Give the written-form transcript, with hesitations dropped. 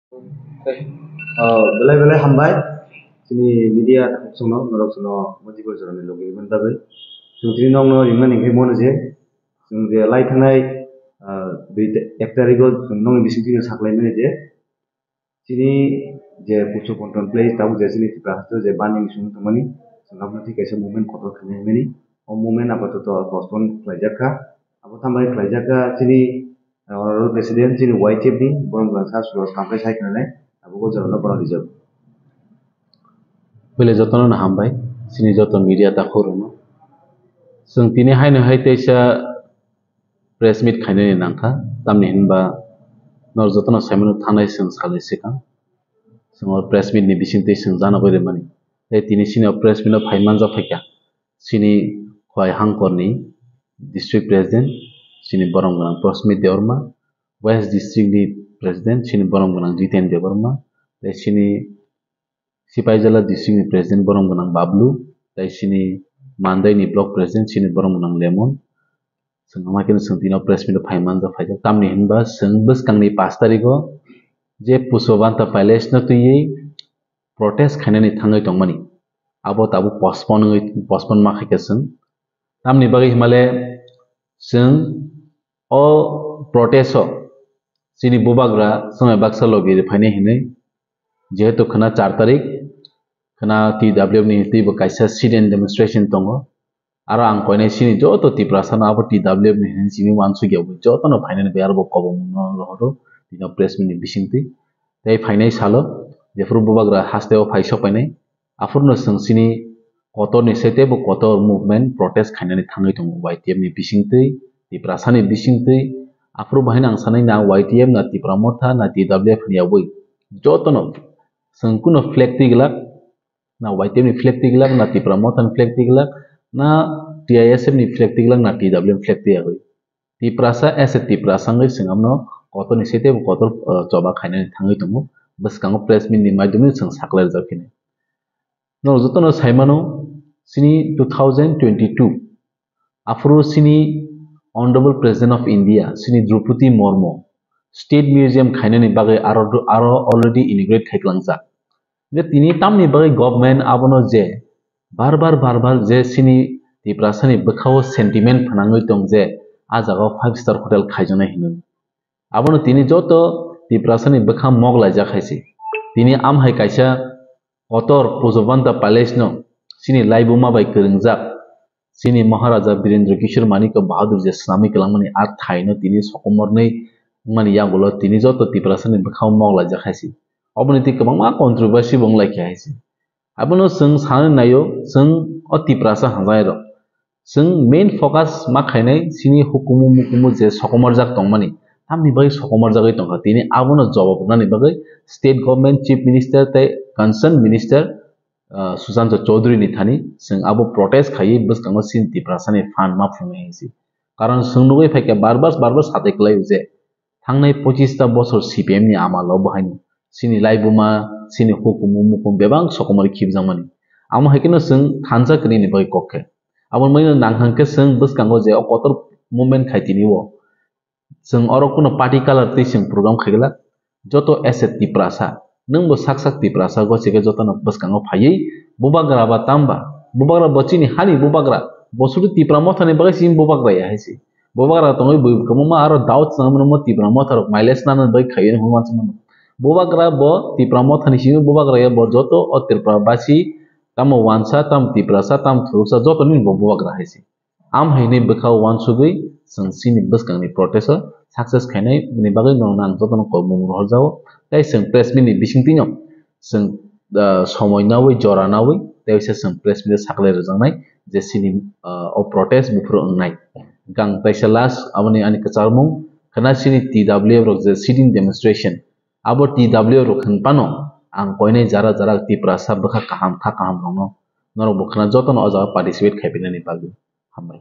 Belai belai hambai sini media sono norok sono mojibor jorani logi mandabe sungtri nong no ringman inghe mon je sung je lai thanai bi ektarigo nong bisingti saklai mene je sini je pucho control play tabu je sini tipa hasto je bani sung tumani sungapna ti kaisa movement kotor khane meni o movement apato postpone klaijaka abo tambai klaijaka sini president sini YTF ni borong sa sulo sampai sai kana abo ko jorona borong rijab bele jotono na hambai sini joto media ta khorono sung tini haino hai teisa press meet khaine ni nangkha tamni hinba nor jotono saimano thanai sung salai sika sung press meet ni bisingte sung jana gore mani te tini sini press meet no phaimanja phaikya sini khwai hangkor ni district president sini borong ganang Prosmit Deorma west district ni president sini borong ganang Jiten Deorma te sini Sipaijala district ni president borong ganang Bablu te sini Mandai ni block president sini borong ganang Lemon sung amakin sung tino press meet phaimanja phaikya tamni hinba sung buskang ni 5 tariko je Pusobanta Palace no tuyi protest khaine ni thangai tongmani abo tabu postpone ma khaike sung tamni bagi himale sung o protest o sini bubagra sumai baksa logi phaine hinai jehetu khana 4 tarik khana TW ni tibo kaisa sit and demonstration tongo aro ang koinai sini joto tiprasana abo TW ni hin sini wansu gyabu joto no phaine be arbo kobong no rohoro dino press meet ni bisingti tei phainai salo jefru bubagra hasteo phaisok painai afurno sung sini kotor ni sete bo kotor movement protest khainani thangai tongo YTF ni bisingti tiprasani bisingti afru bahina ang sanai na YTF na tipramotha na TWF ni abui joto no sung kuno flag tiglak na YTF ni flag tiglak na tipramotha ni flag tiglak na TISF ni flag tiglak na TWF flag tiagui tiprasa as a tiprasa ngai singamno kotor ni sete bo kotor choba khainani thangai tongo baskango press meet ni maidumi sung saklai jakini no jotono saimano sini 2022 afro sini honorable president of India sini Draupadi Murmu state museum khainani bagai aro already inaugurate khaiklangja je tini tamni bagai government abono je bar je sini tiprasani bakhao sentiment phanangoi tong je ajago 5-star hotel khaijana hinun abono tini joto tiprasani bakham moglai jakhaisi tini amhai kaisa kotor Pusobanta Palace no sini laibuma bai keringjak sini Maharaja Birendra Kishore Manika Bahadur je slami kelangmani ar thaino tini sokomornei mani yagulo tini joto tiprasani bakham moglai jakhaisi oboni ti kwbangma controversy bonglai khaisi abono sung sane nayo sung o tiprasa hangjai ro sung main focus ma khainai sini hukumu mukumu je sokomorjak tongmani tamni bagai sokomorjagoi tongkha tini abono jawab nani bagai state government chief minister tei concerned minister Sushanta Chaudhary ni thani sung abo protest khai buskango sin tiprasani fan ma phungai hisi karon sung nugui phaikya barbar satai klai uje thangnai 25 ta bochor CPM ni amalo bahaini sini laibuma sini hukumu mukum bebang sokomori khibjamani amo haikino sung thanja kini ni bagai kokke abo maino nanghangke sung buskango je kotor movement khaitini wo sung oro kuno party color tei sung program khaigala joto asset tiprasa nung bo sak tiprasa go chike joto no buskango phaiyi bubagra ba tamba bubagra bachini hani bubagra bosuru tipramotha ni bagai sim bubagra ya haisi bubagra tongoi bui kamuma aro doubt namno mo tipramotha rok mileage nana bagai khaiyen human samano bubagra bo tipramotha ni sim bubagra ya bo joto o tiprabasi tamo wansa tam tiprasa tam thurusa joto ni bo bubagra haisi am haini bukha wansugui sung sini buskang ni protest success khainai ni bagai nong nang joto no ko mung rohjao tei sung press meet ni bisingtino sung সময় nawi jora nawi tei sung press meet saklai rwjaknai je sini o protest bufru ongnai gang taisa last aboni ani kacharmung khana sini TW rok je sitting demonstration abo TW rok khanpano ang koinai jara tiprasa bukha kaham rokno norok bo khana joto no o jaga participate khaipinani bagui hambai।